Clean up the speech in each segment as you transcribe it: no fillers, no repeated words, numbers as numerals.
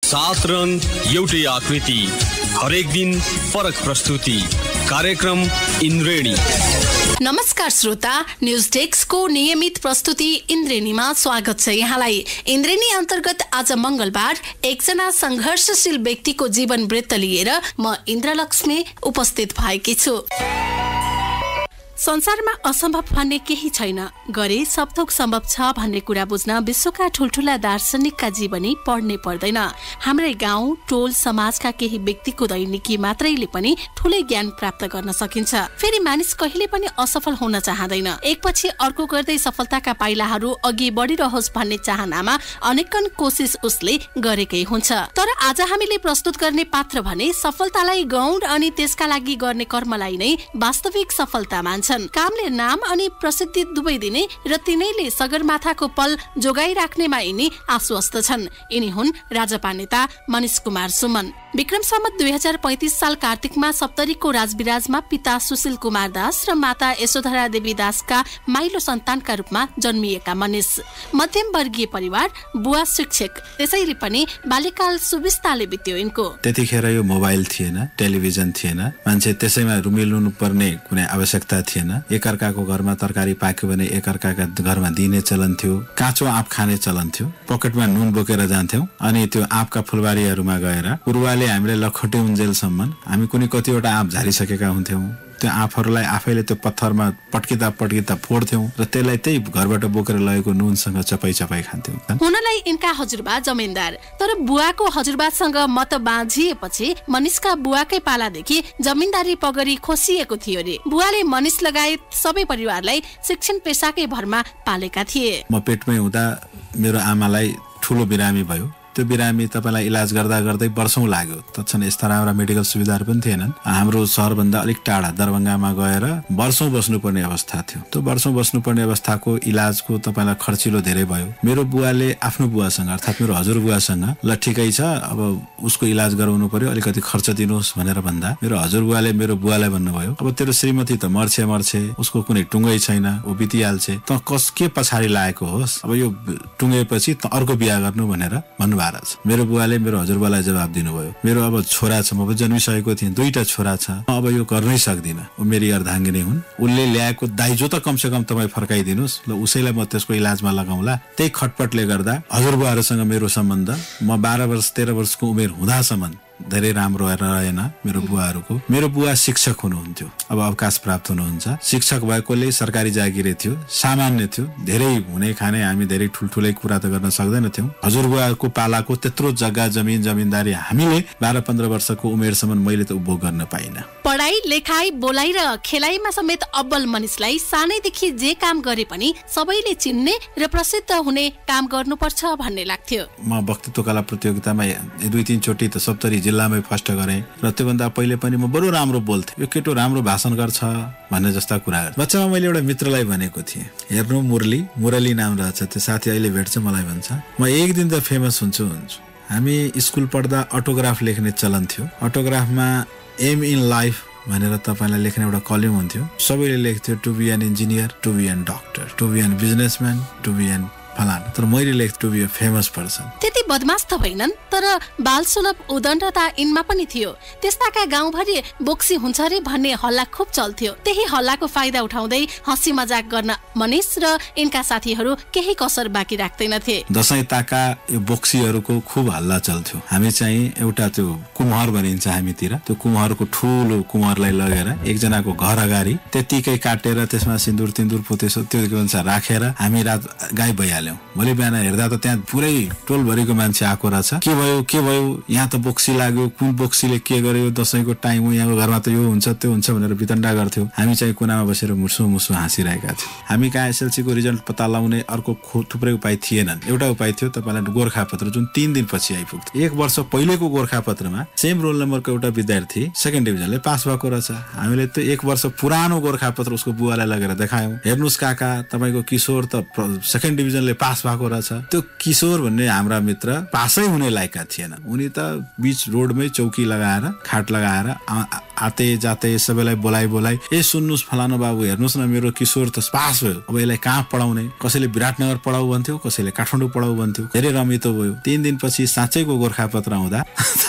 7 रङ एउटै आकृति, हरेक दिन फरक प्रस्तुति। कार्यक्रम इन्द्रेणी। नमस्कार श्रोता, न्यूज डेस्कको नियमित प्रस्तुति इन्द्रेणीमा स्वागत छ यहाँलाई। इन्द्रेणी अन्तर्गत आज मंगलबार एकजना संघर्षशील व्यक्तिको जीवन वृत्त लिएर म इन्द्रलक्ष्मी उपस्थित भएकी छु। संसारमा असम्भव भन्ने केही छैन, गरे सबथोक सम्भव छ भन्ने कुरा बुझ्न विश्वका ठुल्ठुला दार्शनिकका जीवनी पढ्नै पर्दैन। हाम्रै गाउँ टोल समाजका केही व्यक्तिको दैनिकी मात्रैले पनि ठूलै ज्ञान प्राप्त गर्न सकिन्छ। फेरि मानिस कहिले पनि असफल हुन चाहँदैन, एकपछि अर्को गर्दै सफलताका पाइलाहरू अघि बढिरहोस् भन्ने चाहनामा अनेकन कोसिस उसले गरेकै हुन्छ। तर आज हामीले प्रस्तुत गर्ने पात्र भने सफलतालाई गौण अनि त्यसका लागि गर्ने कर्मलाई नै वास्तविक सफलता मान्छ। कामले नाम अनि प्रसिद्धि दुवै दिने र तिनैले सगरमाथाको पल जोगाइराख्नेमा यिनी आश्वस्त छन्। यिनी हुन् राजपा नेता मनिष कुमार सुमन। विक्रम सम्वत 2035 साल कार्तिकमा सप्तरीको राजविराजमा पिता सुशील कुमार दास र माता यशोधरा देवी दासका माइलो सन्तानका रूपमा जन्मिएका मनिष मध्यम वर्गीय परिवार, बुवा शिक्षक, त्यसैले पनि बाल्यकाल सुविस्ताले बित्यो यिनको। त्यतिखेर यो मोबाइल थिएन, टेलिभिजन थिएन, मान्छे त्यसैमा रुमिल्नु पर्ने कुनै आवश्यकता थिएन। एकअर्काको घरमा तरकारी पाक्यो भने एकअर्काका घरमा दिने चलन थियो। काँचो आँप खाने चलन थियो। पकेटमा नुन बोकेर जान्थ्यौं अनि त्यो आँपका फुलबारीहरूमा गएर पुरुवाले हामीलाई लखटे उन्जेलसम्म हामी कुनै कतिवटा आँप झारिसकेका हुन्थ्यौं। त्यो आँपहरूलाई आफैले त्यो पत्थरमा पट्किँदा फोड्थ्यौं र त्यसलाई त्यही घरबाट बोकेर लगेको नुनसँग चपाई खान्थ्यौं। हुनलाई इनका हजुरबा जमिनदार, तर बुवाको हजुरबासँग मत बाँझिएपछि मनिषका बुवाकै पालादेखि जमिनदारी पगरी खोसिएको थियो रे। बुवाले मनिष लगायत सबै परिवारलाई शिक्षण पेसाकै भरमा पालेका थिए। म पेटमै हुँदा मेरो आमालाई ठूलो बिरामी भयो। त्यो बिरामी तपाईलाई इलाज गर्दा गर्दै वर्षौं लाग्यो। तत्क्षण यस्ता राम्रा मेडिकल सुविधाहरू पनि थिएनन्। हाम्रो शहरभन्दा अलिक टाढा दरभंगामा गएर वर्षौं बस्नुपर्ने अवस्था थियो। त्यो वर्षौं बस्नुपर्ने अवस्थाको इलाजको तपाईलाई खर्चिलो धेरै भयो। मेरो बुवाले आफ्नो बुवासँग अर्थात् मेरो हजुरबुवासँग ल ठिकै छ, अब उसको इलाज गराउनु पर्यो, अलिकति खर्च दिनुहोस् भनेर भन्दा मेरो हजुरबुवाले मेरो बुवालाई भन्नुभयो, अब तेरो श्रीमती त मर्छे, उसको कुनै टुङ्गै छैन, ऊ बितिहाल्छे, त के पछाडि लागेको होस्, अब यो टुङ्गेपछि त अर्को बिहा गर्नु भनेर भन्नुभयो। मेरो बुवाले मेरो हजुरबालाई जवाब दिनुभयो, मेरो अब छोरा छ, म जन्मिसकेको थिएँ, 2टा छोरा छ, अब यो गर्नै सक्दिन, ऊ मेरी अर्धाङ्गिनी हुन्, उसले ल्याएको दाइजो त कमसे कम तपाईँ फर्काइदिनुहोस्, ल उसैलाई म त्यसको इलाजमा लगाउँला। त्यही खटपटले गर्दा हजुरबुवाहरूसँग मेरो सम्बन्ध म 12 वर्ष 13 वर्षको उमेर हुँदासम्म धेरै राम्रो रहेन मेरो बुवाहरूको। मेरो बुवा शिक्षक हुनुहुन्थ्यो, अब अवकाश प्राप्त हुनुहुन्छ। शिक्षक भएकोले सरकारी जागिरे थियो, सामान्य थियो, धेरै हुने खाने, हामी धेरै ठुल्ठुलै कुरा त गर्न सक्दैनथ्यौं। हजुरबुवाको पालाको त्यत्रो जग्गा जमिनदारी हामीले 12-15 वर्षको उमेरसम्म मैले त उपभोग गर्न पाइनँ। पढाइ लेखाइ बोलाइ र खेलाइमा समेत अब्बल मनिषलाई सानैदेखि जे काम गरे पनि सबैले चिन्ने र प्रसिद्ध हुने काम गर्नुपर्छ भन्ने लाग्थ्यो। म वक्तृत्व कला प्रतियोगितामा 2-3 चोटि त सप्तरी जिल्लामै फर्स्ट गरेँ र त्योभन्दा पहिले पनि म बरु राम्रो बोल्थेँ, यो केटो राम्रो भाषण गर्छ भन्ने जस्ता कुराहरू। बच्चामा मैले एउटा मित्रलाई भनेको थिएँ, हेर्नु मुरली नाम रहेछ, त्यो साथी अहिले भेट्छ मलाई भन्छ, म एक दिन त फेमस हुन्छु। हामी स्कुल पढ्दा अटोग्राफ लेख्ने चलन थियो। अटोग्राफमा एम इन लाइफ भनेर तपाईलाई लेख्ने एउटा कलम हुन्थ्यो। सबैले लेख्थ्यो to be an engineer, to be an doctor, to be an businessman, to be an फलाना, तर मैले लेख्थेँ to be a famous person. त्यति बदमाश त होइनन्, तर बाल सुलभ उदण्डता इनमा पनि थियो। त्यस्ताका गाउँभरि बोक्सी हुन्छ रे भन्ने हल्ला खुब चल्थ्यो। त्यही हल्लाको फाइदा उठाउँदै हँसी मजाक गर्न मनिष र इनका साथीहरू केही कसर बाँकी राख्दैनथे। दशैं ताका यो बोक्सीहरूको खुब हल्ला चल्थ्यो। हामी चाहिँ एउटा त्यो कुम्हर भनिन्छ हामीतिर, त्यो कुम्हरको ठुलो कुम्हरलाई लगेर एकजनाको घर अगाडि त्यतिकै काटेर त्यसमा सिन्दुर पोते त्यो अनुसार राखेर हामी रात गाई भइहाल्यो। भोलि बिहान हेर्दा त त्यहाँ पुरै टोलभरिको मान्छे आएको रहेछ। के भयो यहाँ त बोक्सी लाग्यो, कुन बोक्सीले के गर्यो, दशैंको टाइम हो, यहाँको घरमा त यो हुन्छ त्यो हुन्छ भनेर वितण्डा गर्थ्यो। हामी चाहिँ कुनामा बसेर मुसु हाँसिरहेका थियौँ। हामी कहाँ एसएलसीको रिजल्ट पत्ता लगाउने अर्को थुप्रै उपाय थिएनन्। एउटा उपाय थियो तपाईलाई गोरखापत्र, जुन 3 दिन पछि आइपुग्थ्यो। 1 वर्ष पहिलेको गोरखापत्रमा सेम रोल नम्बरको एउटा विद्यार्थी सेकेन्ड डिभिजनले पास भएको रहेछ। हामीले त्यो 1 वर्ष पुरानो गोरखापत्र उसको बुवालाई लगेर देखायौँ, हेर्नुस् काका, तपाईको किशोर त सेकेन्ड डिभिजनले पास भएको रहेछ। त्यो किशोर भन्ने हाम्रा मित्र पासै हुने लायकका थिएन। उनी त बीच रोडमै चौकी लगाएर खाट लगाएर आते जाते सबैलाई बोलाइ ए सुन्नुस् फलानु बाबु हेर्नुस् न मेरो किशोर त पास भयो, अब यसलाई कहाँ पढाउने, कसैले विराटनगर पढाउ भन्थ्यो, कसैले काठमाडौँ पढाउ भन्थ्यो। धेरै रमितो भयो। 3 दिनपछि साँच्चैको गोरखापत्र आउँदा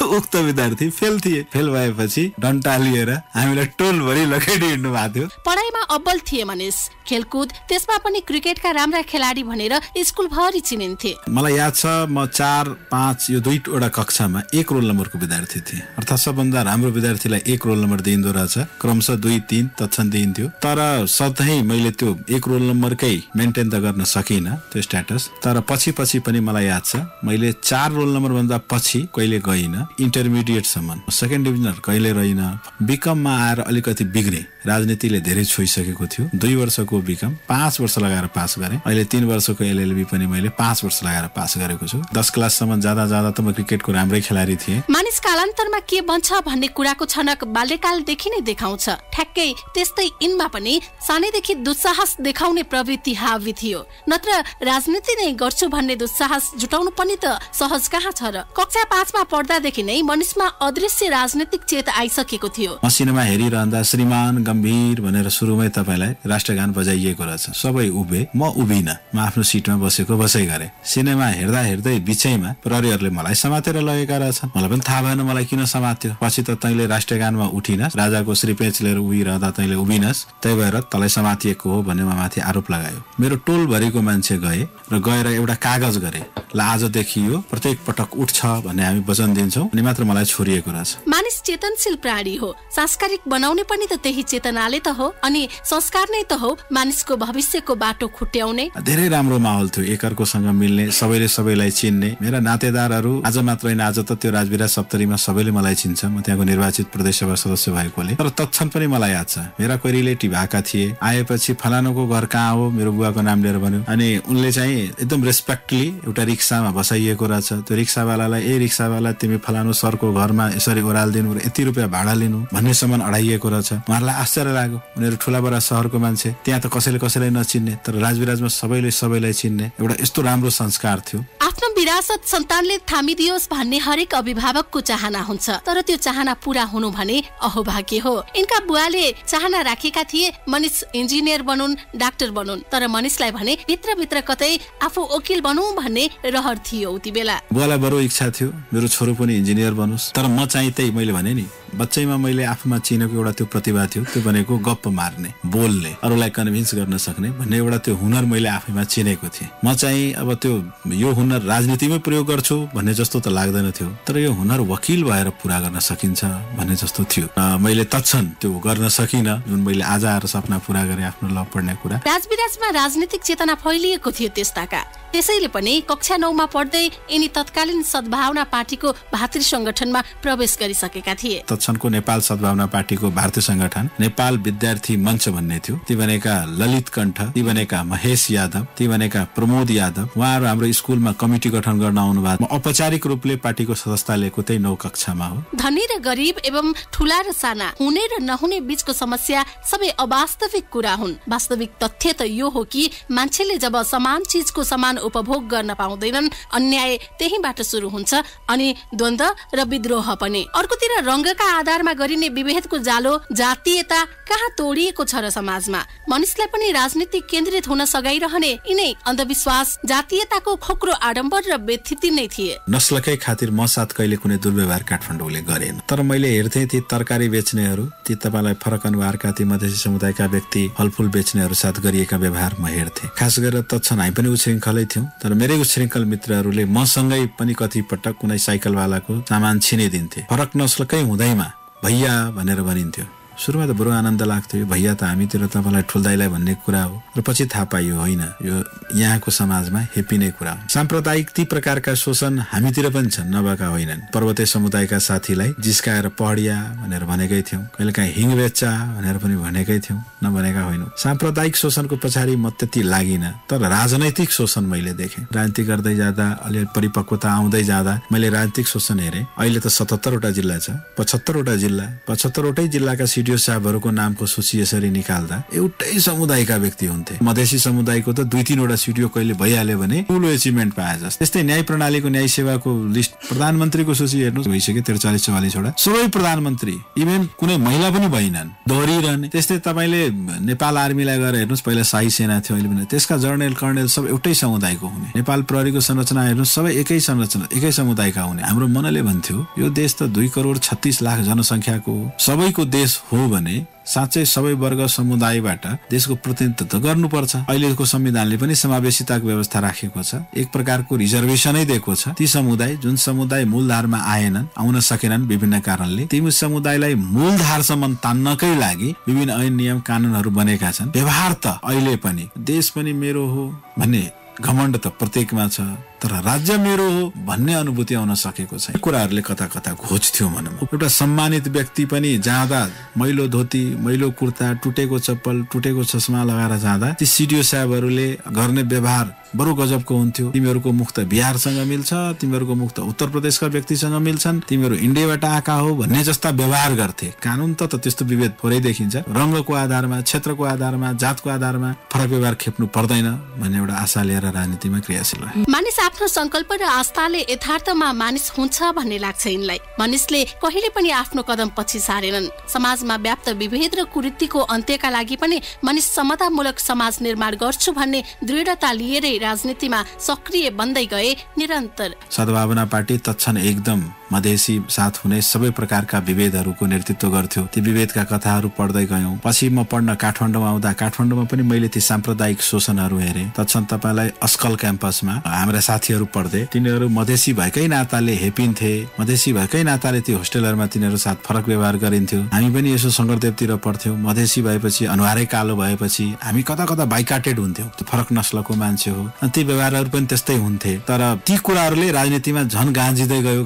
उक्त विद्यार्थी फेल थिए। फेल भएपछि डन्टा लिएर हामीलाई टोलभरि लखेडी हिँड्नु भएको थियो। पढाइमा अब्बल थिए मनिष, खेलकुद त्यसमा पनि क्रिकेटका राम्रा खेलाडी भनेर स्कुलभरि चिनिन्थे। मलाई याद छ म 4, 5 यो 2वटा कक्षामा 1 रोल नम्बरको विद्यार्थी थिएँ। अर्थात् सबभन्दा राम्रो विद्यार्थीलाई 1 रोल नम्बर दिइँदो रहेछ। क्रमशः 2, 3 तत्क्षण दिइन्थ्यो। तर सधैँ मैले त्यो 1 रोल नम्बरकै मेन्टेन त गर्न सकिनँ त्यो स्ट्याटस। तर पछि पनि मलाई याद छ मैले 4 रोल नम्बर भन्दा पछि कहिले गइनँ। इन्टरमिडिएटसम्म सेकेन्ड डिभिजन कहिले रहिन। बीकममा आएर अलिकति बिग्रे। राजनीतिले धेरै छोइसकेको थियो। 2 वर्षको बीकम 5 वर्ष लगाएर पास गरेँ। अहिले 3 वर्षको एलएलबी पनि मैले 5 वर्ष लगाएर पास गरेको छु। 10 क्लाससम्म जाँदा त म क्रिकेटको राम्रै खेलाडी थिएँ। मानिस कालान्तरमा के बन्छ भन्ने कुराको छनक बाल्यकालदेखि नै देखाउँछ। ठ्याक्कै त्यस्तै यिनमा पनि सानैदेखि दुस्साहस देखाउने प्रवृत्ति हावी थियो। नत्र राजनीति नै गर्छु भन्ने दुस्साहस जुटाउनु पनि त सहज कहाँ छ र। कक्षा 5 मा पढ्दादेखि नै मनिषमा अदृश्य राजनीतिक चेत आइसकेको थियो। मसिनामा हेरिरहँदा श्रीमान गम्भीर भनेर सुरुमै तपाईलाई राष्ट्रगान बजाइएको रहेछ। सबै उभे, म उभिन। म आफ्नो सिटमा बसै गरे। सिनेमा हेर्दै बिचैमा प्रहरीहरूले मलाई समातेर लगेका रहेछन्। मलाई पनि थाहा भएन मलाई किन समात्यो। पछि त तैँले राष्ट्रगानमा उठिनस्, राजाको श्रीपेच लिएर उभिरहँदा तैँले उभिनस्, त्यही भएर तँलाई समातिएको हो भन्ने माथि आरोप लगायो। मेरो टोलभरिको मान्छे गए र गएर एउटा कागज गरे, ल आजदेखि यो प्रत्येक पटक उठ्छ भन्ने हामी वचन दिन्छौँ अनि मात्र मलाई छोडिएको रहेछ। मानिस चेतनशील प्राणी हो। संस्कारिक बनाउने पनि त त्यही चेतनाले त हो अनि संस्कार नै त हो मानिसको भविष्यको बाटो खुट्याउने। धेरै राम्रो माहौल थियो, एकअर्कोसँग मिल्ने, सबैले सबैलाई चिन्ने। मेरा नातेदारहरू आज मात्र होइन, आज त त्यो राजविराज सप्तरीमा सबैले मलाई चिन्छ, म त्यहाँको निर्वाचित प्रदेश सभा सदस्य भएकोले। तर तत्क्षण पनि मलाई याद छ मेरा कोही रिलेटिभ आएका थिए। आएपछि फलानुको घर कहाँ हो मेरो बुवाको नाम लिएर भन्यो अनि उनले चाहिँ एकदम रेस्पेक्टली एउटा रिक्सामा बसाइएको रहेछ। त्यो रिक्सावालालाई ए रिक्सावाला तिमी फलानु सरको घरमा यसरी ओह्राल दिनु र यति रुपियाँ भाडा लिनु भन्नेसम्म अडाइएको रहेछ। उहाँहरूलाई आश्चर्य लाग्यो। उनीहरू ठुला बडा सहरको मान्छे, त्यहाँ त कसैले कसैलाई नचिन्ने, तर राजविराजमा सबैले सबैलाई चिन्ने एउटा यस्तो राम्रो संस्कार थियो। आफ्नो विरासत सन्तानले थामिदियोस् भन्ने हरेक अभिभावकको चाहना हुन्छ, तर त्यो चाहना पूरा हुनु भने अहोभाग्य हो। इनका बुवाले चाहना राखेका थिए मनिष इन्जिनियर बनुन्, डाक्टर बनुन्, तर मनिषलाई भने भित्रभित्र कतै आफू वकिल बनौँ भन्ने रहर थियो उति बेला। बुवालाई बरु इच्छा थियो मेरो छोरो पनि इन्जिनियर बनोस्, तर म चाहिँ त्यही मैले भने नि बच्चैमा मैले आफूमा चिनेको एउटा त्यो प्रतिभा थियो, त्यो भनेको गप्प मार्ने, बोल्ने, अरूलाई कन्भिन्स गर्न सक्ने भन्ने एउटा त्यो हुनर मैले आफैमा चिनेको थिएँ। म चाहिँ अब त्यो यो हुनर राजनीतिमै प्रयोग गर्छु भन्ने जस्तो त लाग्दैन थियो, तर यो हुनर वकिल भएर पूरा गर्न सकिन्छ भन्ने जस्तो थियो। मैले तत्क्षण त्यो गर्न सकिनँ जुन मैले आज आएर सपना पूरा गरेँ आफ्नो ल पढ्ने कुरा। राजविराजमा राजनीतिक चेतना फैलिएको थियो त्यसताका। त्यसैले पनि कक्षा 9 मा पढ्दै यिनी तत्कालीन सद्भावना पार्टीको भातृ संगठनमा प्रवेश गरिसकेका थिए। तत्क्षणको नेपाल सद्भावना पार्टीको भारतीय संगठन नेपाल विद्यार्थी मञ्च भन्ने थियो। ती भनेका ललित कण्ठ, ती भनेका महेश यादव, ती भनेका प्रमोद यादव, उहाँहरू हाम्रो स्कुलमा कमिटी गठन गर्न आउनु भएको। म औपचारिक रूपले पार्टीको सदस्यता लिएको त्यही 9 कक्षामा हो। धनी र गरिब एवं ठुला र साना, हुने र नहुने बीचको समस्या सबै अवास्तविक कुरा हुन्। वास्तविक तथ्य त यो हो कि मान्छेले जब समान चीजको समान उपभोग गर्न पाउँदैनन्, अन्याय त्यहीबाट सुरु हुन्छ अनि द्वन्द्व र विद्रोह पनि। अर्कोतिर रंगका आधारमा गरिने विभेदको जालो, जातीयता कहाँ तोडिएको छ र समाजमा। मनिषलाई पनि राजनीति केन्द्रित हुन सघाइरहने यिनै अन्धविश्वास, जातीयताको खोक्रो आडम्बर र व्यथिति नै थिए। नस्लकै खातिर म साथ कहिले कुनै दुर्व्यवहार काठमाडौँले गरेन, तर मैले हेर्थेँ ती तरकारी बेच्नेहरू, ती तपाईलाई फरक अनुहारका ती मधेसी समुदायका व्यक्ति, फलफूल बेच्नेहरू साथ गरिएका व्यवहार म हेर्थेँ। खास गरेर तत्क्षण हामी पनि उच्छृङ्खलै थियौँ, तर मेरै उच्छृङ्खल मित्रहरूले मसँगै पनि कति पटक कुनै साइकलवालाको सामान छिनिदिन्थे। फरक नस्लकै हुँदैमा भैया भनेर भनिन्थ्यो। सुरुमा त बरु आनन्द लाग्थ्यो, भैया त हामीतिर तपाईँलाई ठुल्दाइलाई भन्ने कुरा हो, र पछि थाहा पाइयो होइन, यो यहाँको समाजमा हेपिने कुरा हो। साम्प्रदायिक ती प्रकारका शोषण हामीतिर पनि छन्, नभएका होइनन्। पर्वतीय समुदायका साथीलाई जिस्काएर पहडिया भनेर भनेकै थियौँ, कहिलेकाहीँ हिङ बेच्चा भनेर पनि भनेकै थियौँ, नभनेका होइनौँ। साम्प्रदायिक शोषणको पछाडि म त्यति लागिन, तर राजनैतिक शोषण मैले देखेँ। राजनीति गर्दै जाँदा, अलि परिपक्वता आउँदै जाँदा मैले राजनीतिक शोषण हेरेँ। अहिले त 77 वटा जिल्ला छ, 75 वटा जिल्ला, 75 वटै जिल्लाका सिडिओ साहबहरूको नामको सूची यसरी निकाल्दा एउटै समुदायका व्यक्ति हुन्थे। मधेसी समुदायको त 2-3 वटा सिडिओ कहिले भइहाल्यो भने ठुलो अचिभमेन्ट पाए जस्तो। त्यस्तै न्याय प्रणालीको न्याय सेवाको लिस्ट प्रधानमन्त्रीको सूची हेर्नु भइसक्यो 43-44 वटा, सबै प्रधानमन्त्री, इभन कुनै महिला पनि भइनन्, दोहोरिरहने। त्यस्तै तपाईले नेपाल आर्मीलाई गएर हेर्नुस्, पहिला शाही सेना थियो, अहिले पनि त्यसका जर्नल कर्नेल सब एउटै समुदायको हुने। नेपाल प्रहरीको संरचना हेर्नुस्, सबै एकै संरचना एकै समुदायका हुने। हाम्रो मनले भन्थ्यो यो देश त 2 करोड 36 लाख जनसङ्ख्याको सबैको देश हो भने साँच्चै सबै वर्ग समुदायबाट देशको प्रतिनिधित्व गर्नुपर्छ। अहिलेको संविधानले पनि समावेशिताको व्यवस्था राखेको छ, एक प्रकारको रिजर्भेसनै दिएको छ। ती समुदाय जुन समुदाय मूलधारमा आएनन्, आउन सकेनन् विभिन्न कारणले, ती समुदायलाई मूलधारसम्म तान्नकै लागि विभिन्न ऐन नियम कानूनहरू बनेका छन्। व्यवहार त अहिले पनि देश पनि मेरो हो भन्ने घमण्ड त प्रत्येकमा छ, तर राज्य मेरो हो भन्ने अनुभूति आउन सकेको छैन। कुराहरूले कता कता घोच्थ्यो भनौँ। एउटा सम्मानित व्यक्ति पनि जाँदा मैलो धोती, मैलो कुर्ता, टुटेको चप्पल, टुटेको चस्मा लगाएर जाँदा ती सिडिओ साहबहरूले गर्ने व्यवहार बरु गजबको हुन्थ्यो। तिमीहरूको मुख त बिहारसँग मिल्छ, तिमीहरूको मुख त उत्तर प्रदेशका व्यक्तिसँग मिल्छन्, तिमीहरू इन्डियाबाट आएका हो भन्ने जस्ता व्यवहार गर्थे। कानुन त त्यस्तो विभेद थोरै देखिन्छ, रङ्गको आधारमा, क्षेत्रको आधारमा, जातको आधारमा फरक व्यवहार खेप्नु पर्दैन भन्ने एउटा आशा लिएर राजनीतिमा क्रियाशील रहे। मानिस आफ्नो संकल्प र आस्थाले यथार्थमा मानिस हुन्छ भन्ने लाग्छ यिनलाई। मानिसले कहिले पनि आफ्नो कदम पछि सारेनन्। समाजमा व्याप्त विभेद र कुरीतिको अन्त्यका लागि पनि मानिस समतामूलक समाज निर्माण गर्छु भन्ने दृढता लिएरै राजनीतिमा सक्रिय बन्दै गए। निरन्तर सद्भावना पार्टी तत्क्षण एकदम मधेसी साथ हुने सबै प्रकारका विभेदहरूको नेतृत्व गर्थ्यो। ती विभेदका कथाहरू पढ्दै गयौं। पछि म पढ्न काठमाडौँमा आउँदा काठमाडौँमा पनि मैले ती साम्प्रदायिक शोषणहरू हेरेँ। तत्क्षण तपाईलाई अस्कल क्याम्पसमा हाम्रा साथीहरू पढ्दै, तिनीहरू मधेसी भएकै नाताले हेपिन्थे, मधेसी भएकै नाताले ती होस्टेलहरूमा तिनीहरू साथ फरक व्यवहार गरिन्थ्यो। हामी पनि यसो शङ्करदेवतिर पढ्थ्यौँ। मधेसी भएपछि, अनुहारै कालो भएपछि हामी कता कता बाइकाटेड हुन्थ्यौँ। फरक नस्लको मान्छे हो, ती व्यवहारहरू पनि त्यस्तै हुन्थे। तर ती कुराहरूले राजनीतिमा झन् गाँजिँदै गयो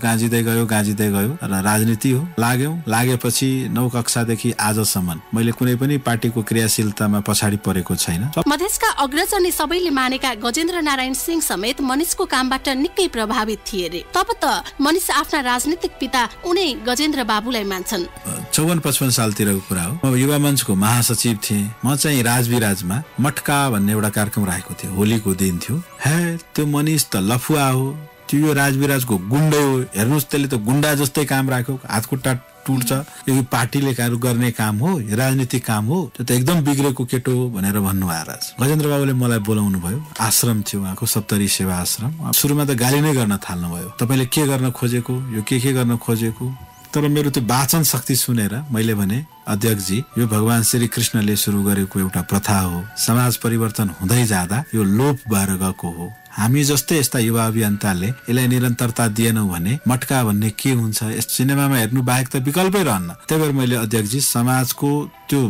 र राजनीति हो लागेपछि 9 कक्षादेखि आजसम्म मैले कुनै पनि पार्टीको क्रियाशीलतामा पछाडि परेको छैन। मधेसका अग्रज अनि सबैले मानेका गजेन्द्र नारायण सिंह समेत मनिषको कामबाट निकै प्रभावित थिए रे। तब त मनिष आफ्ना राजनीतिक पिता उनै गजेन्द्र बाबुलाई मान्छन्। 54-55 सालतिरको कुरा हो। म युवा मञ्चको महासचिव थिएँ। म चाहिँ राजविराजमा मटका भन्ने एउटा कार्यक्रम राखेको थियो। होलीको दिन थियो। त्यो मनिष त लफुवा हो, त्यो यो राजविराजको गुण्डै हो। हेर्नुहोस्, त्यसले त गुण्डा जस्तै काम राख्यो, हातखुट्टा टुट्छ। यो पार्टीले गर्ने काम हो, राजनीतिक काम हो, त्यो त एकदम बिग्रेको केटो हो भनेर भन्नुभयो। राज गजेन्द्र बाबुले मलाई बोलाउनु भयो। आश्रम थियो उहाँको, सप्तरी सेवा आश्रम। सुरुमा त गाली नै गर्न थाल्नु भयो। तपाईले के गर्न खोजेको, यो के गर्न खोजेको। तर मेरो त्यो वाचन शक्ति सुनेर मैले भने, अध्यक्षजी, यो भगवान श्री कृष्णले सुरु गरेको एउटा प्रथा हो। समाज परिवर्तन हुँदै जाँदा यो लोप भएर गएको हो। हामी जस्तै यस्ता युवा अभियन्ताले यसलाई निरन्तरता दिएनौं भने मटका भन्ने के हुन्छ, यस सिनेमामा हेर्नु बाहेक त विकल्पै रहन्न। त्यही भएर मैले अध्यक्षजी समाजको त्यो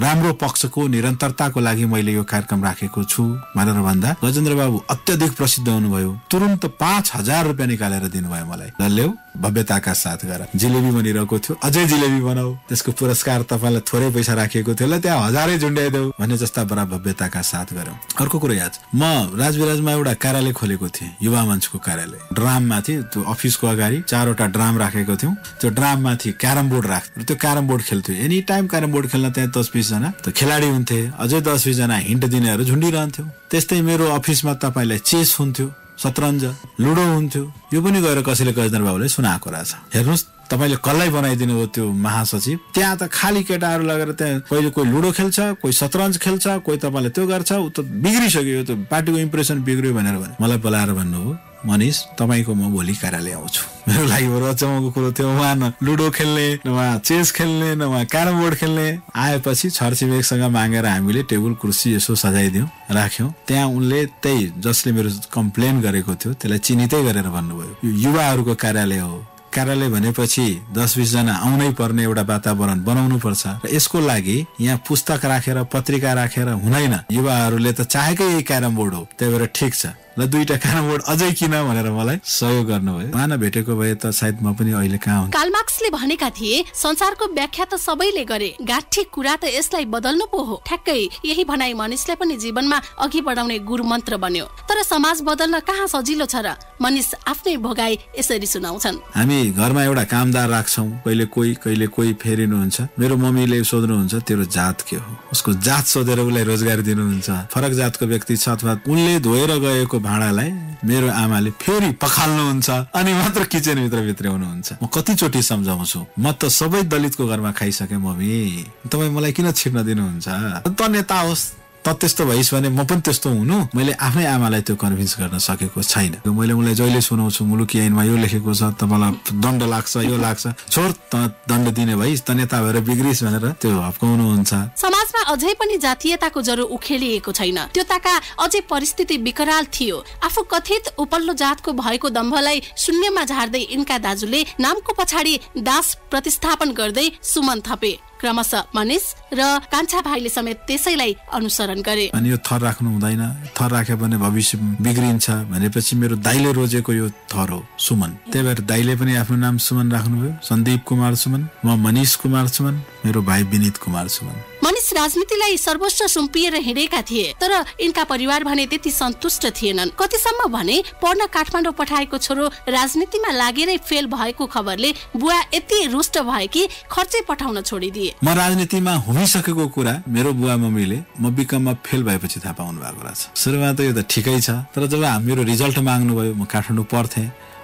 राम्रो पक्षको निरन्तरताको लागि मैले यो कार्यक्रम राखेको छु भनेर भन्दा गजेन्द्र बाबु अत्यधिक प्रसिद्ध हुनुभयो। तुरुन्त 5000 रुपियाँ निकालेर दिनुभयो मलाई। ल ल्याऊ, भव्यताका साथ गर। जिलेबी बनिरहेको थियो, अझै जिलेबी बनाऊ, त्यसको पुरस्कार तपाईलाई थोरै पैसा राखिएको थियो, ल त्यहाँ 1000 झुन्ड्याइदेऊ भन्ने जस्ता बडा भव्यताका साथ गर्यौं। अर्को कुरा याद, म राजविराजमा एउटा कार्यालय खोलेको थिएँ, युवा मञ्चको कार्यालय। ड्राम माथि, त्यो अफिसको अगाडि 4वटा ड्राम राखेको थियौं। त्यो ड्राम माथि क्यारम बोर्ड राख्थ्यौं। त्यो क्यारम बोर्ड खेल्थ्यो। एनी टाइम क्यारम बोर्ड खेल्न त्यहाँ 10-20 जना त खेलाडी हुन्थे। अझै 10-20 जना हिन्ट दिनेहरू झुन्डिरहन्थ्यो। त्यस्तै मेरो अफिसमा तपाईलाई चेस हुन्थ्यो, शतरञ्ज, लुडो हुन्थ्यो। यो पनि गएर कसैले गजेन्द्र बाबुले सुनाएको रहेछ। हेर्नुहोस्, तपाईले कसलाई बनाइदिनु हो त्यो महासचिव। त्यहाँ त खाली केटाहरू लगेर त्यहाँ कहिले कोही लुडो खेल्छ, कोही शतरञ्ज खेल्छ, कोही तपाईले त्यो गर्छ। उ त बिग्रिसक्यो, यो त पार्टीको इम्प्रेसन बिग्रियो भनेर भने मलाई बोलाएर भन्नु हो, मनिष तपाईको म भोलि कार्यालय आउँछु। मेरो लागि बरु अचम्मको कुरो थियो। उहाँ न लुडो खेल्ने, न उहाँ चेस खेल्ने, न उहाँ क्यारम बोर्ड खेल्ने। आएपछि छरछिमेकसँग मागेर हामीले टेबल कुर्सी यसो सजाइदियौँ, राख्यौँ। त्यहाँ उनले त्यही जसले मेरो कम्प्लेन गरेको थियो त्यसलाई चिनितै गरेर भन्नुभयो, यो युवाहरूको कार्यालय हो। कार्यालय भनेपछि 10-20 जना आउनै पर्ने एउटा वातावरण बनाउनु पर्छ। र यसको लागि यहाँ पुस्तक राखेर, पत्रिका राखेर हुँदैन। युवाहरूले त चाहेकै यही क्यारम बोर्ड हो। त्यही भएर ठिक छ, ल 2टा क्यारम बोर्ड अझै किन भनेर मलाई सहयोग गर्नुभयो। उहाँ नभेटेको भए त सायद म पनि अहिले कहाँ हुन्थे। कार्ल मार्क्सले भनेका थिए संसारको व्याख्या त सबैले गरे, गाठी कुरा त यसलाई बदल्नु पो हो। ठ्याक्कै यही भनाइ मनिषलाई पनि जीवनमा अघि बढाउने गुरु मन्त्र बन्यो। तर समाज बदल्न कहाँ सजिलो छ र? मनिष आफ्नै भोगाई यसरी सुनाउँछन्। हामी घरमा एउटा कामदार राख्छौं, कहिले कोही फेरिनुहुन्छ। मेरो मम्मीले सोध्नुहुन्छ तेरो जात के हो, उसको जात सोधेर उसलाई रोजगार दिनुहुन्छ। फरक जातको व्यक्ति छ अथवा उनले धोएर गएको भाँडालाई मेरो आमाले फेरि पखाल्नुहुन्छ अनि मात्र किचनभित्र भित्र्याउनुहुन्छ। म कतिचोटि सम्झाउँछु, म त सबै दलितको घरमा खाइसके मम्मी, तपाईँ मलाई किन छिर्न दिनुहुन्छ? त नेता होस्, त त्यस्तो भइस् भने म पनि त्यस्तो हुनु। मैले आफ्नै आमालाई त्यो कन्भिन्स गर्न सकेको छैन। मैले उनलाई जहिले सुनाउँछु मुलुकी ऐनमा यो लेखेको छ, तपाईँलाई दण्ड लाग्छ, यो लाग्छ, छोड त दण्ड दिने भइस्, त नेता भएर बिग्रिस् भनेर त्यो हप्काउनुहुन्छ। समाजमा अझै पनि जातीयताको जरो उखेलिएको छैन। त्यो ताका अझै परिस्थिति विकराल थियो। आफू कथित उपल्लो जातको भएको दम्भलाई शून्यमा झार्दै यिनका दाजुले नामको पछाडि दास प्रतिस्थापन गर्दै सुमन थपे। क्रमशः मनिष र कान्छा भाइले समेत त्यसैलाई अनुसरण गरे। अनि यो थर राख्नु हुँदैन, थर राख्यो भने भविष्य बिग्रिन्छ भनेपछि मेरो दाइले रोजेको यो थर हो सुमन। त्यही भएर दाइले पनि आफ्नो नाम सुमन राख्नुभयो, सन्दीप कुमार सुमन। म मनिष कुमार सुमन, मेरो भाइ विनित कुमार सुमन। मनिष राजनीतिलाई सर्वस्व सुम्पिएर हिँडेका थिए, तर यिनका परिवार भने त्यति सन्तुष्ट थिएनन्। कतिसम्म भने पढ्न काठमाडौँ पठाएको छोरो राजनीतिमा लागेरै फेल भएको खबरले बुवा यति रुष्ट भए कि खर्चै पठाउन छोडिदिए। म राजनीतिमा हुमिसकेको कुरा मेरो बुवा मम्मीले म बीकममा फेल भएपछि थाहा पाउनु भएको रहेछ। सुरुमा त यो त ठिकै छ, तर जब मेरो रिजल्ट माग्नुभयो, म काठमाडौँ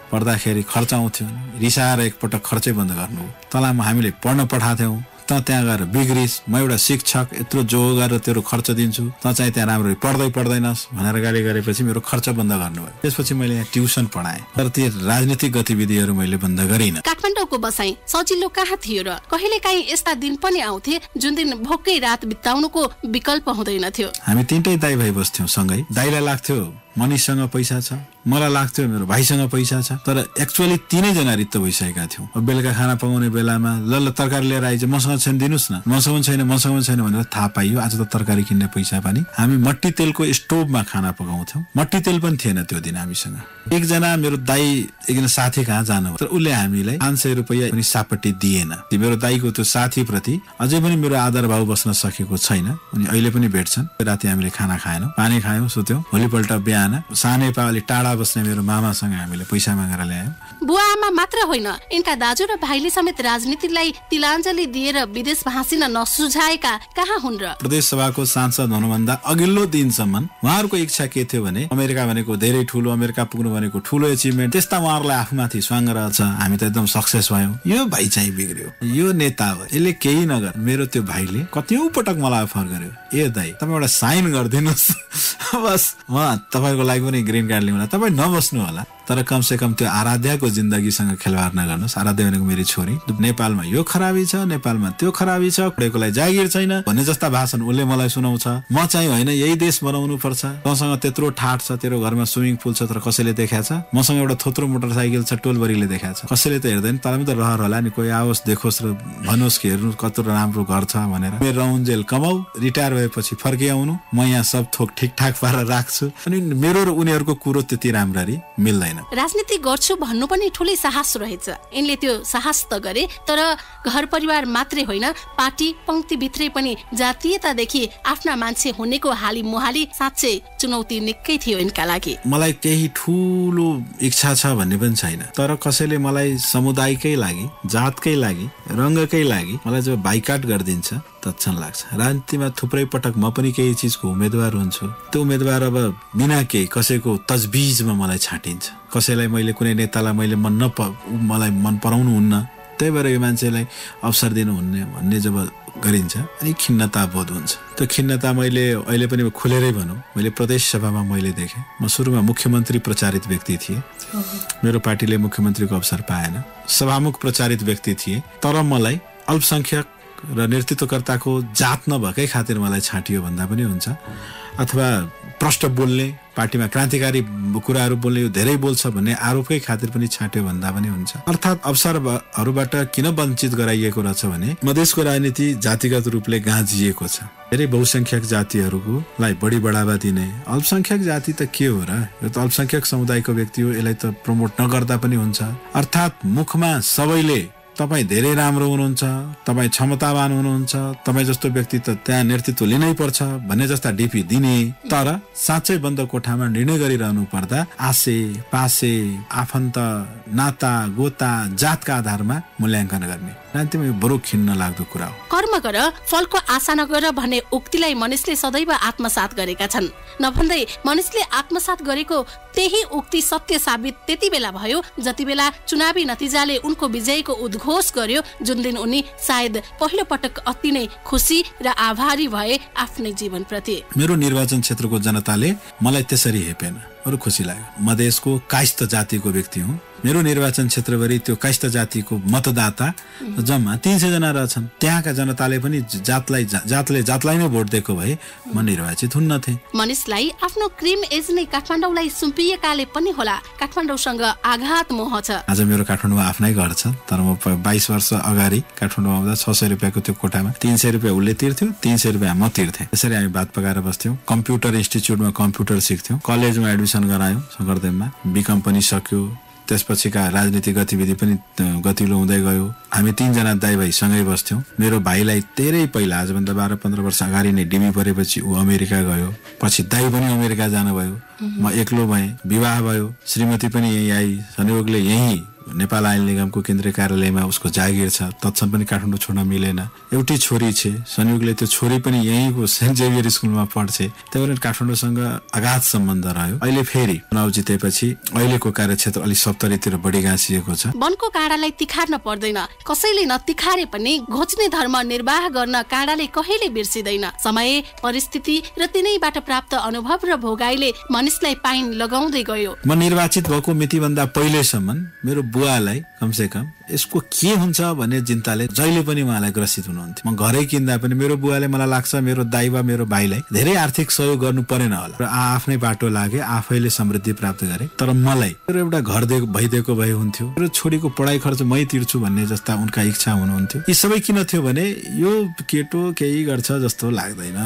पढ्दाखेरि खर्च आउँथ्यो, रिसाएर एकपटक खर्चै बन्द गर्नु। तँलाई हामीले पढ्न पठाएको थियौँ, त त्यहाँ गएर बिग्रिस, म एउटा शिक्षक यत्रो जोग गरेर तेरो खर्च दिन्छु, त चाहिँ त्यहाँ राम्रो पढ्दैनस् भनेर गाली गरेपछि मेरो खर्च बन्द गर्नुभयो। त्यसपछि मैले यहाँ ट्युसन पढाएँ, तर ती राजनीतिक गतिविधिहरू मैले बन्द गरिनँ। काठमाडौँको बसाई सजिलो कहाँ थियो र? कहिलेकाहीँ यस्ता दिन पनि आउँथे जुन दिन भोकै रात बिताउनुको विकल्प हुँदैन थियो। हामी 3टै दाइ भाइ बस्थ्यौँ सँगै। दाइलाई लाग्थ्यो मनिषसँग पैसा छ, मलाई लाग्थ्यो मेरो भाइसँग पैसा छ, तर एक्चुअली 3नै जना रित्त भइसकेका थियौँ। अब बेलुका खाना पकाउने बेलामा ल तरकारी लिएर आइज, मसँग छैन दिनुस् न, मसँग छैन भनेर थाहा पाइयो आज त तरकारी किन्ने पैसा पनि। हामी मट्टी तेलको स्टोभमा खाना पकाउँथ्यौँ। मट्टी तेल पनि थिएन त्यो दिन हामीसँग। एकजना मेरो दाइ एकजना साथी कहाँ जानु, तर उसले हामीलाई 500 रुपियाँ पनि सापट्टि दिएन। मेरो दाइको त्यो साथीप्रति अझै पनि मेरो आदर भाव बस्न सकेको छैन। उनी अहिले पनि भेट्छन्। राति हामीले खाना खाएनौँ, पानी खायौँ, सुत्यौँ। भोलिपल्ट बिहान सानै पाली टाढा बस्ने मेरो मामासँग हामीले पैसा मागेर ल्यायौँ। बुवा आमा मात्र होइन, यिनका दाजु र भाइले समेत राजनीतिलाई तिलाञ्जली दिएर विदेश भाँसिन नसुझाएका कहाँ हुन् र? प्रदेश सभाको सांसद हुनुभन्दा अघिल्लो दिनसम्म उहाँहरूको इच्छा के थियो भने अमेरिका भनेको धेरै ठुलो, अमेरिका पुग्नु भनेको ठुलो एचिभमेन्ट, त्यस्ता उहाँहरूलाई आफूमाथि स्वाङ्ग रहेछ। हामी त एकदम सक्सेस भयौँ। यो भाइ चाहिँ बिग्रियो, यो नेता हो, यसले केही नगर। मेरो त्यो भाइले कतिौं पटक मलाई अफर गर्यो, ए दाइ तपाईँ एउटा साइन गरिदिनुहोस्, बस म तपाईँको लागि पनि ग्रिन कार्ड ल्याउँला, तपाईँ नबस्नु होला, तर कमसे कम त्यो आराध्यको जिन्दगीसँग खेलवाड नगर्नुहोस्। आराध्य भनेको मेरो छोरी। नेपालमा यो खराबी छ, नेपालमा त्यो खराबी छ, पढेकोलाई जागिर छैन भन्ने जस्ता भाषण उसले मलाई सुनाउँछ। म चाहिँ होइन, यही देश बनाउनु पर्छ, तँसँग त्यत्रो ठाट छ, तेरो घरमा स्विमिङ पुल छ तर कसैले देखाएको छ, मसँग एउटा थोत्रो मोटरसाइकल छ टोलबरीले देखाएको छ, कसैले त हेर्दैन, तर पनि त रहर होला नि, कोही आओस् देखोस् र भनोस् कि हेर्नु कत्रो राम्रो घर छ भनेर। मेरो राउन्जेल कमाऊ, रिटायर भएपछि फर्किआउनु, म यहाँ सब थोक ठिकठाक पारेर राख्छु। अनि मेरो र उनीहरूको कुरो त्यति राम्ररी मिल्दैन। राजनीति गर्छु भन्नु पनि ठुलै साहस रहेछ। यिनले त्यो साहस त गरे, तर घर परिवार मात्रै होइन, पार्टी पंक्ति भित्रै पनि जातीयतादेखि आफ्ना मान्छे हुनेको हाली मुहाली साँच्चै चुनौती निकै थियो यिनका लागि। मलाई केही ठुलो इच्छा छ भन्ने पनि छैन, तर कसैले मलाई समुदायकै लागि, जातकै लागि, रङ्गकै लागि मलाई जब बाइकाट गरिदिन्छ तत्क्षण लाग्छ। राजनीतिमा थुप्रै पटक म पनि केही चिजको उम्मेदवार हुन्छु, त्यो उम्मेदवार अब बिना केही कसैको तजबिजमा मलाई छाटिन्छ। कसैलाई मैले कुनै नेतालाई मलाई मन पराउनु हुन्न, त्यही भएर यो मान्छेलाई अवसर दिनु हुन्न भन्ने जब गरिन्छ अनि खिन्नता बोध हुन्छ। त्यो खिन्नता मैले अहिले पनि खुलेरै भनौँ, मैले प्रदेश सभामा मैले देखेँ। म सुरुमा मुख्यमन्त्री प्रचारित व्यक्ति थिएँ, मेरो पार्टीले मुख्यमन्त्रीको अवसर पाएन, सभामुख प्रचारित व्यक्ति थिएँ, तर मलाई अल्पसङ्ख्यक र नेतृत्वकर्ताको जात नभएकै खातिर मलाई छाटियो भन्दा पनि हुन्छ, अथवा प्रष्ट बोल्ने, पार्टीमा क्रान्तिकारी कुराहरू बोल्ने, यो धेरै बोल्छ भन्ने आरोपकै खातिर पनि छाट्यो भन्दा पनि हुन्छ। अर्थात् अवसरहरूबाट किन वञ्चित गराइएको रहेछ भने मधेसको राजनीति जातिगत रूपले गाँजिएको छ। धेरै बहुसंख्यक जातिहरूलाई बढी बढावा दिने। अल्पसंख्यक जाति त के हो र, यो त अल्पसंख्यक समुदायको व्यक्ति हो, यसलाई त प्रमोट नगर्दा पनि हुन्छ। अर्थात् मुखमा सबैले तपाईँ धेरै राम्रो हुनुहुन्छ, तपाईँ क्षमतावान हुनुहुन्छ, तपाईँ जस्तो व्यक्ति त त्यहाँ नेतृत्व लिनै पर्छ भन्ने जस्ता डिपी दिने, तर साँच्चै बन्द कोठामा निर्णय गरिरहनु पर्दा आसे पासे आफन्त नाता गोता जातका आधारमा मूल्याङ्कन गर्ने, रान्तिमा यो बरु खिन्न लाग्दो कुरा हो। कर्म गर फलको आशा नगर भन्ने उक्तिलाई मनिषले सदैव आत्मसात गरेका छन्। नभन्दै मनिषले आत्मसात गरेको त्यही उक्ति सत्य साबित त्यति बेला भयो जति बेला चुनावी नतिजाले उनको विजयको उद्घोष गर्यो, जुन दिन उनी सायद पहिलो पटक अति नै खुसी र आभारी भए आफ्नै जीवनप्रति। मेरो निर्वाचन क्षेत्रको जनताले मलाई त्यसरी हेपेन, अरू खुसी लाग्यो। म देशको कायस्थ जातिको व्यक्ति हुँ। मेरो निर्वाचन क्षेत्रभरि त्यो कायस्थ जातिको मतदाता जम्मा 300 जना रहेछन्। त्यहाँका जनताले पनि जातलाई नै भोट दिएको भए म निर्वाचित हुन्न थिएँ। मनिषलाई आफ्नो क्रिम एज नै काठमाडौँलाई सुम्पिएकाले पनि होला काठमाडौँसँग आघात मोह छ। आज मेरो काठमाडौँमा आफ्नै घर छ, तर म 22 वर्ष अगाडि काठमाडौँमा आउँदा 600 रुपियाँको त्यो कोठामा 300 रुपियाँ उसले तिर्थ्यो, 300 रुपियाँ म तिर्थेँ। त्यसरी हामी भात पकाएर बस्थ्यौँ। कम्प्युटर इन्स्टिच्युटमा कम्प्युटर सिक्थ्यौँ। कलेजमा एडमिसन गरायौँ सकरदेवमा। बी कम्पनी सक्यो, त्यसपछिका राजनीतिक गतिविधि पनि गतिलो हुँदै गयो। हामी 3 जना दाइ भाइ सँगै बस्थ्यौँ। मेरो भाइलाई धेरै पहिला, आजभन्दा 12-15 वर्ष अगाडि नै डिबी परेपछि ऊ अमेरिका गयो। पछि दाइ पनि अमेरिका जानुभयो। म एक्लो भएँ। विवाह भयो, श्रीमती पनि यहीँ आई। संयोगले यहीँ नेपाल आयल निगमको केन्द्रीय कार्यालयमा उसको जागिर छ, तत्सम पनि काठमाडौँ छोड्न मिलेन। एउटै छोरी छ, संयोगले त्यो छोरी पनि यहीँको सेन्ट जेभियर स्कुलमा पढ्छे। त्यही भएर काठमाडौँसँग अगाध सम्बन्ध रह्यो। अहिले फेरि चुनाव जितेपछि अहिलेको कार्यक्षेत्र अलि सप्तरीतिर बढी गाँसिएको छ। वनको काँडालाई तिखार्न पर्दैन, कसैले नतिखारे पनि घोच्ने धर्म निर्वाह गर्न काँडाले कहिले बिर्सिदैन। समय, परिस्थिति र तिनैबाट प्राप्त अनुभव र भोगाइले मनिषलाई पाइन लगाउँदै गयो। म निर्वाचित भएको मितिभन्दा पहिलेसम्म मेरो बुवालाई कमसेकम यसको के हुन्छ भन्ने चिन्ताले जहिले पनि उहाँलाई ग्रसित हुनुहुन्थ्यो। म घरै किन्दा पनि मेरो बुवाले मलाई लाग्छ मेरो दाइ वा मेरो भाइलाई धेरै आर्थिक सहयोग गर्नु परेन होला र आफ्नै बाटो लागे, आफैले समृद्धि प्राप्त गरे। तर मलाई मेरो एउटा घर भइदिएको भए हुन्थ्यो, मेरो छोरीको पढाइ खर्च मै तिर्छु भन्ने जस्ता उनका इच्छा हुनुहुन्थ्यो। यी सबै किन थियो भने यो केटो केही गर्छ जस्तो लाग्दैन,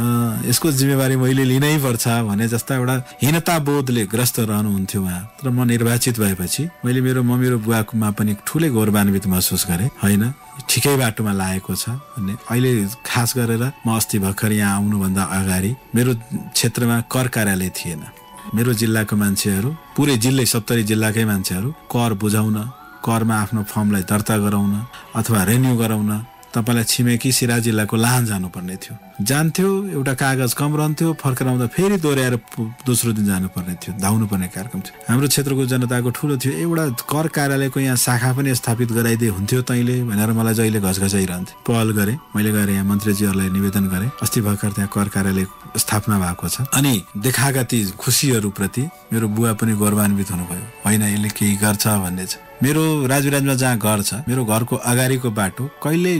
यसको जिम्मेवारी मैले लिनै पर्छ भन्ने जस्ता एउटा हीनता बोधले ग्रस्त रहनुहुन्थ्यो उहाँ। तर म निर्वाचित भएपछि मैले मेरो बुवाकोमा पनि ठुलै गौरवान्वित महसुस गरे। होइन, ठिकै बाटोमा लागेको छ भन्ने। अहिले खास गरेर म अस्ति भर्खर यहाँ आउनुभन्दा अगाडि मेरो क्षेत्रमा कर कार्यालय थिएन। मेरो जिल्लाको मान्छेहरू, पुरै जिल्लै 70 जिल्लाकै मान्छेहरू कर बुझाउन, करमा आफ्नो फर्मलाई दर्ता गराउन अथवा रिन्यू गराउन तपाईलाई छिमेकी सिरा जिल्लाको लाहान जानुपर्ने थियो। जान्थ्यो, एउटा कागज कम रहन्थ्यो, फर्केर आउँदा फेरि दोहोऱ्याएर दोस्रो दिन जानुपर्ने थियो, धाउनु पर्ने कार्यक्रम थियो। हाम्रो क्षेत्रको जनताको ठुलो थियो एउटा कर कार्यालयको यहाँ शाखा पनि स्थापित गराइदिए हुन्थ्यो तैँले भनेर मलाई जहिले घचघचाइरहन्थे। पहल गरे, मैले गएर यहाँ मन्त्रीजीहरूलाई निवेदन गरेँ। अस्ति भर्खर त्यहाँ कर कार्यालय स्थापना भएको छ। अनि देखाएका ती खुसीहरू प्रति मेरो बुवा पनि गौरवान्वित हुनुभयो। होइन, यसले केही गर्छ भन्ने छ। मेरो राजविराजमा जहाँ घर छ, मेरो घरको अगाडिको बाटो कहिले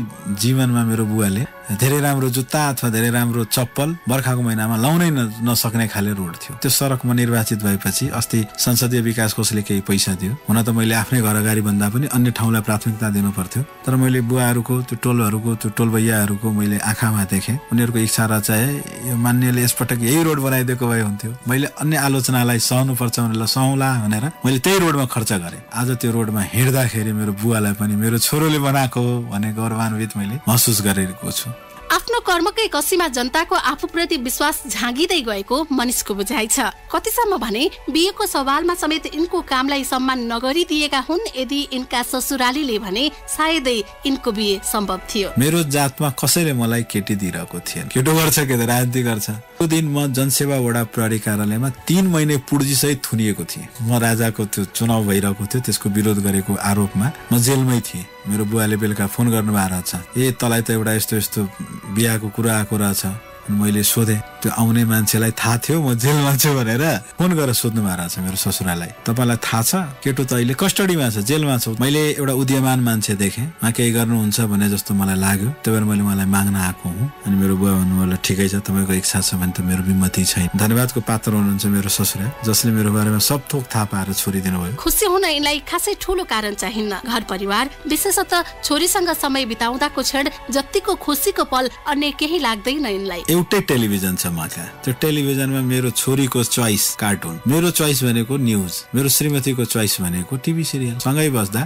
जीवनमा मेरो बुवाले धेरै राम्रो जुत्ता अथवा धेरै राम्रो चप्पल बर्खाको महिनामा लाउनै नसक्ने खाले रोड थियो। त्यो सडकमा निर्वाचित भएपछि अस्ति संसदीय विकास कोषले केही पैसा दियो। हुन त मैले आफ्नै घर अगाडि भन्दा पनि अन्य ठाउँलाई प्राथमिकता दिनु पर्थ्यो, तर मैले बुवाहरूको त्यो टोल भैयाहरूको मैले आँखामा देखेँ। उनीहरूको इच्छा र चाहिँ यो मान्यले यसपटक यही रोड बनाइदिएको भए हुन्थ्यो। मैले अन्य आलोचनालाई सहनु पर्छ भनेर सहौँला भनेर मैले त्यही रोडमा खर्च गरेँ। आज त्यो रोडमा हिँड्दाखेरि मेरो बुवालाई पनि मेरो छोरोले बनाएको भन्ने गौरवान्वित मैले महसुस गरेको छु। आफ्नो कर्मकै कसीमा जनताको आफूप्रति विश्वास झाँगिँदै गएको मनिषको बुझाइ छ। कतिसम्म भने बिहेको सवालमा समेत यिनको कामलाई सम्मान नगरिदिएका हुन् यदि यिनका ससुरालीले भने सायदै यिनको बिहे सम्भव थियो। मेरो जातमा कसैले मलाई केटी दिइरहेको थिएन। केटो गर्छ के त राजनीति गर्छ। त्यो दिन म जनसेवा वडा प्रहरी कार्यालयमा 3 महिने पुर्जीसहित थुनिएको थिएँ। म राजाको त्यो चुनाव भइरहेको थियो, त्यसको विरोध गरेको आरोपमा म जेलमै थिएँ। मेरो बुवाले बेलुका फोन गर्नुभएको रहेछ, ए तँलाई त एउटा यस्तो बिहाको कुरा आएको रहेछ। मैले सोधेँ, त्यो आउने मान्छेलाई थाहा थियो म जेलमा छु भनेर फोन गरेर सोध्नु भएको छ मेरो ससुरालाई, तपाईलाई थाहा छ केटो त अहिले कस्टडीमा छ, जेलमा छ। मैले एउटा उद्यमान मान्छे देखेँ, उहाँ केही गर्नुहुन्छ भने जस्तो मलाई लाग्यो, त्यही भएर मैले उहाँलाई माग्न आएको हुँ। अनि मेरो बुवा भन्नुभयो ठिकै छ, तपाईँको इच्छा छ भने त मेरो विमति छैन। धन्यवादको पात्र हुनुहुन्छ मेरो ससुरा, जसले मेरो बारेमा सब थोक थाहा पाएर छोडिदिनु भयो। खुसी हुन यिनलाई खासै ठूलो कारण चाहिन्न। घर परिवार विशेषतः छोरीसँग समय बिताउँदाको क्षण जतिको खुसीको पल अन्य केही लाग्दैन यिनलाई। एउटै टेलिभिजन छ मका, त्यो टेलिभिजनमा मेरो छोरीको चोइस कार्टुन, मेरो चोइस भनेको न्यूज, मेरो श्रीमतीको चोइस भनेको टिभी सिरियल। सँगै बस्दा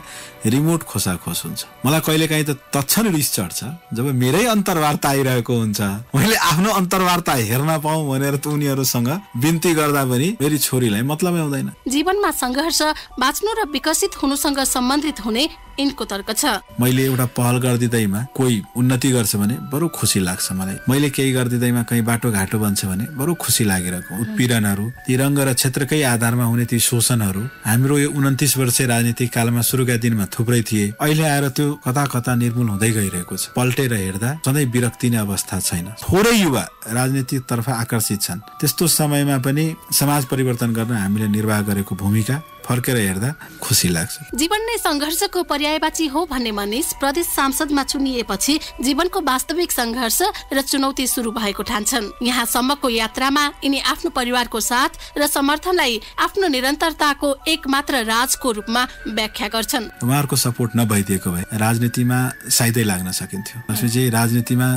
रिमोट खोसाखोस हुन्छ। मलाई कहिलेकाहीँ त तत्क्षण रिस चढ्छ जब मेरै अन्तर्वार्ता आइरहेको हुन्छ, मैले आफ्नो अन्तर्वार्ता हेर्न पाऊँ भनेर त उनीहरूसँग बिन्ती गर्दा पनि मेरी छोरीलाई मतलबै आउँदैन। जीवनमा संघर्ष बाँच्नु र विकसित हुनुसँग सम्बन्धित हुने यिनको तर्क छ। मैले एउटा पहल गरिदिँदैमा कोही उन्नति गर्छ भने बरु खुसी लाग्छ मलाई। मैले केही गरिदिँदैमा कहीँ बाटो घाटो बन्छ भने बरु खुसी लागिरहेको। उत्पीडनहरू, ती रङ्ग र क्षेत्रकै आधारमा हुने ती शोषणहरू हाम्रो यो 29 वर्षीय राजनीतिक कालमा सुरुका दिनमा थुप्रै थिए। अहिले आएर त्यो कता कता निर्मूल हुँदै गइरहेको छ। पल्टेर हेर्दा सधैँ विरक्तिने अवस्था छैन। थोरै युवा राजनीतिक तर्फ आकर्षित छन्। त्यस्तो समयमा पनि समाज परिवर्तन गर्न हामीले निर्वाह गरेको भूमिका फर्केर हेर्दा खुसी लाग्छ। जीवन नै संघर्षको पर्यायवाची हो भन्ने मनिष प्रदेश सांसदमा चुनिएपछि जीवनको वास्तविक संघर्ष र चुनौती सुरु भएको ठान्छन्। यहाँसम्मको यात्रामा यिनी आफ्नो परिवारको साथ र समर्थनलाई आफ्नो निरन्तरताको एकमात्र राजको रूपमा व्याख्या गर्छन्। उहाँहरूको सपोर्ट नभइदिएको भए राजनीतिमा साइदै लाग्न सकिन्थ्यो। त्यसपछि राजनीतिमा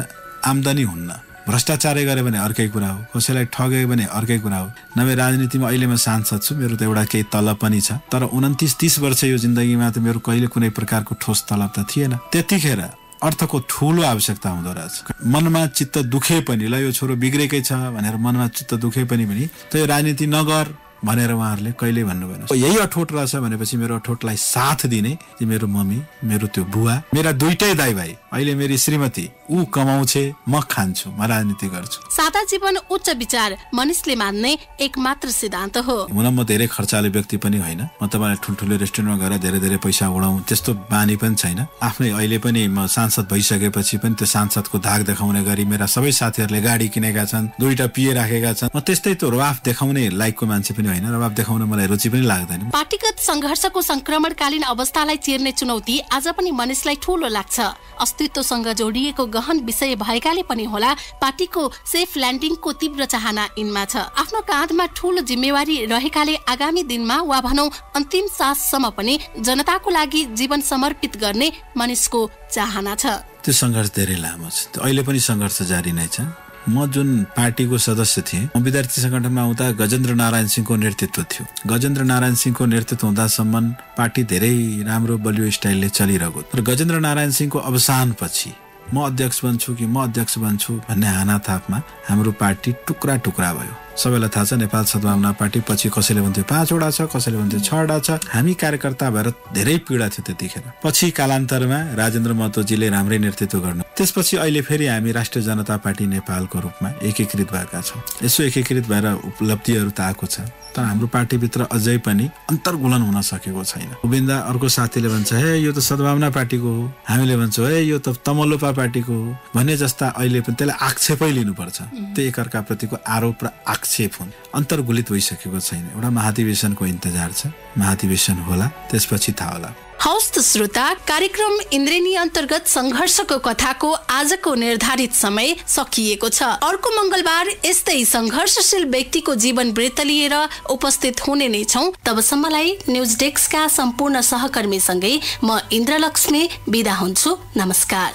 आम्दानी हुन्न, भ्रष्टाचारै गरे भने अर्कै कुरा हो, कसैलाई ठगे भने अर्कै कुरा हो। नभए राजनीतिमा अहिले म सांसद छु, मेरो त एउटा केही तलब पनि छ, तर 29-30 वर्ष यो जिन्दगीमा त मेरो कहिले कुनै प्रकारको ठोस तलब त थिएन। त्यतिखेर अर्थको ठूलो आवश्यकता हुँदो रहेछ। मनमा चित्त दुखे पनि, ल यो छोरो बिग्रेकै छ भनेर मनमा चित्त दुखे पनि त यो राजनीति नगर भनेर उहाँहरूले कहिले भन्नु भएन। यही अठोट रहेछ भनेपछि मेरो अठोटलाई साथ दिने मेरो मम्मी, मेरो त्यो बुवा, मेरा दुईटै दाइ भाइ, अहिले मेरी श्रीमती, ऊ कमाउँछे म खान्छु, म राजनीति गर्छु। सादा जीवन उच्च विचार मनिषले मान्ने एकमात्र सिद्धान्त हो। हुन म धेरै खर्चाले व्यक्ति पनि होइन, म तपाईँलाई ठुल्ठुलो रेस्टुरेन्टमा गएर धेरै धेरै पैसा उडाउँ त्यस्तो बानी पनि छैन। आफ्नै अहिले पनि म सांसद भइसकेपछि पनि त्यो सांसदको धाक देखाउने गरी मेरा सबै साथीहरूले गाडी किनेका छन्, दुईटा पिए राखेका छन्। म त्यस्तै त्यो रवाफ देखाउने लाइकको मान्छे पनि होइन, रवाफ देखाउन मलाई रुचि पनि लाग्दैन। पार्टीगत संघर्षको संक्रमणकालीन अवस्थालाई चिर्ने चुनौती आज पनि मनिषलाई ठूलो लाग्छ। अस्तित्वसँग जोडिएको गहन विषय भएकाले पनि होला पार्टीको सेफ ल्यान्डिङको तीव्र चाहना यिनमा छ। आफ्नो काँधमा ठूलो जिम्मेवारी रहेकाले आगामी दिनमा वा भनौं अन्तिम साससम्म पनि जनताको लागि जीवन समर्पित गर्ने मनिषको चाहना छ। त्यो संघर्ष धेरै लामो छ, अहिले पनि संघर्ष जारी नै छ। म जुन पार्टीको सदस्य थिएँ, म विद्यार्थी संगठनमा आउँदा गजेन्द्र नारायण सिंहको नेतृत्व थियो। गजेन्द्र नारायण सिंहको नेतृत्व हुँदासम्म पार्टी धेरै राम्रो बलियो स्टाइलले चलिरहेको। तर गजेन्द्र नारायण सिंहको अवसानपछि म अध्यक्ष बन्छु कि म अध्यक्ष बन्छु भन्ने हानाथापमा हाम्रो पार्टी टुक्रा टुक्रा भयो। सबैलाई थाहा छ नेपाल सद्भावना पार्टी पछि कसैले भन्थ्यो 5 वटा छ, कसैले भन्थ्यो 6 वटा छ। हामी कार्यकर्ता भएर धेरै पीडा थियो त्यतिखेर। पछि कालान्तरमा राजेन्द्र महतोजीले राम्रै नेतृत्व गर्नु, त्यसपछि अहिले फेरि हामी राष्ट्रिय जनता पार्टी नेपालको रूपमा एकीकृत भएका छौँ। यसो एकीकृत भएर उपलब्धिहरू त आएको छ, तर हाम्रो पार्टीभित्र अझै पनि अन्तर्गुलन हुन सकेको छैन। उभिन्दा अर्को साथीले भन्छ हे यो त सद्भावना पार्टीको हो, हामीले भन्छौँ हे यो त तमलोपा पार्टीको हो भन्ने जस्ता अहिले पनि त्यसलाई आक्षेपै लिनुपर्छ। त्यो एकअर्का प्रतिको आरोप र आक्षेप हुन्, अन्तर्गुलित भइसकेको छैन। एउटा महाधिवेशनको इन्तजार छ, महाधिवेशन होला त्यसपछि थाहा होला। हौस् त श्रोता, कार्यक्रम इन्द्रेणी अन्तर्गत संघर्षको कथाको आजको निर्धारित समय सकिएको छ। अर्को मंगलबार यस्तै संघर्षशील व्यक्तिको जीवन वृत्त लिएर उपस्थित हुने नै छौं। तबसम्मलाई न्यूज डेस्कका सम्पूर्ण सहकर्मीसँगै म इन्द्रलक्ष्मी बिदा हुन्छु। नमस्कार।